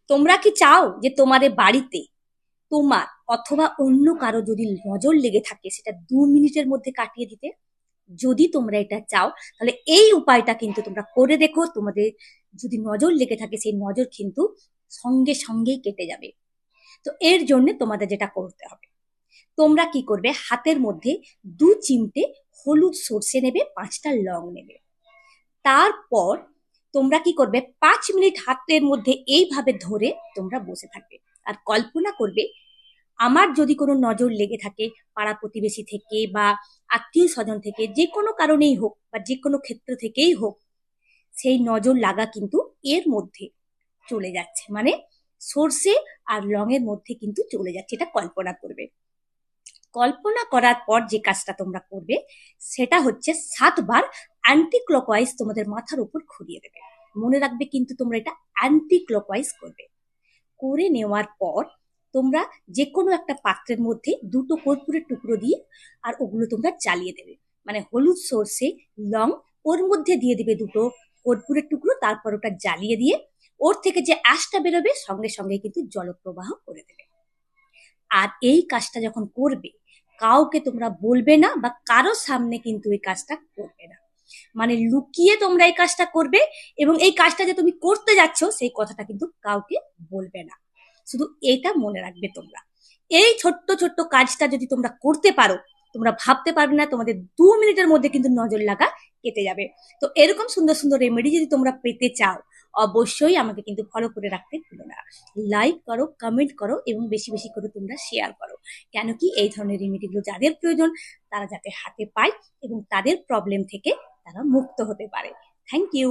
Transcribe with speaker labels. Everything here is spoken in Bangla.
Speaker 1: তোমরা কি চাও যে তোমাদের বাড়িতে তোমার অথবা অন্য কারো যদি নজর লেগে থাকে সেটা 2 মিনিটের মধ্যে কাটিয়ে দিতে? যদি তোমরা এটা চাও তাহলে এই উপায়টা কিন্তু তোমরা করে দেখো। তোমাদের যদি নজর লেগে থাকে সেই নজর কিন্তু সঙ্গে সঙ্গেই কেটে যাবে। তো এর জন্য তোমাদের যেটা করতে হবে, তোমরা কি করবে, হাতের মধ্যে 2 চিমটে হলুদ সর্ষে নেবে, 5টা লং নেবে। তারপর তোমরা কি করবে, 5 মিনিট হাতের মধ্যে এইভাবে ধরে তোমরা বসে থাকবে আর কল্পনা করবে আমার যদি কোনো নজর লেগে থাকে পাড়া প্রতিবেশী থেকে বা আত্মীয় স্বজন থেকে, যে কোনো কারণেই হোক বা যে কোনো ক্ষেত্র থেকেই হোক, সেই নজর লাগা কিন্তু এর মধ্যে চলে যাচ্ছে, মানে সর্ষে আর লঙের মধ্যে কিন্তু চলে যাচ্ছে। এটা কল্পনা করবে। কল্পনা করার পর যে কাজটা তোমরা করবে সেটা হচ্ছে 7বার অ্যান্টি ক্লকওয়াইজ তোমাদের মাথার উপর ঘুরিয়ে দেবে। মনে রাখবে কিন্তু তোমরা এটা অ্যান্টি ক্লকওয়াইজ করবে। করে নেওয়ার পর তোমরা যে কোনো একটা পাত্রের মধ্যে 2টো কর্পূরের টুকরো দিয়ে আর ওগুলো তোমরা জ্বালিয়ে দেবে, মানে হলুদ সর্ষে লং ওর মধ্যে দিয়ে দিবে 2টো কর্পূরের টুকরো, তারপর ওটা জ্বালিয়ে দিয়ে ওর থেকে যে আঁশটা বেরোবে সঙ্গে সঙ্গে কিন্তু জলপ্রবাহ করে দেবে। আর এই কাজটা যখন করবে কাউকে তোমরা বলবে না বা কারো সামনে কিন্তু এই কাজটা করবে না, মানে লুকিয়ে তোমরা এই কাজটা করবে। এবং এই কাজটা যে তুমি করতে যাচ্ছ সেই কথাটা কিন্তু কাউকে বলবে না। শুধু এটা মনে রাখবে তোমরা, এই ছোট্ট ছোট্ট কাজটা যদি তোমরা করতে পারো, তোমরা ভাবতে পারবে না তোমাদের 2 মিনিটের মধ্যে কিন্তু নজর লাগা কেটে যাবে। তো এরকম সুন্দর সুন্দর রেমেডি যদি তোমরা পেতে চাও, অবশ্যই আমাকে কিন্তু ফলো করে রাখতে ভুলো না। লাইক করো, কমেন্ট করো এবং বেশি বেশি করে তোমরা শেয়ার করো। কেন কি এই ধরনের রেমেডিগুলো যাদের প্রয়োজন তারা যাতে হাতে পায় এবং তাদের প্রবলেম থেকে তারা মুক্ত হতে পারে। Thank you.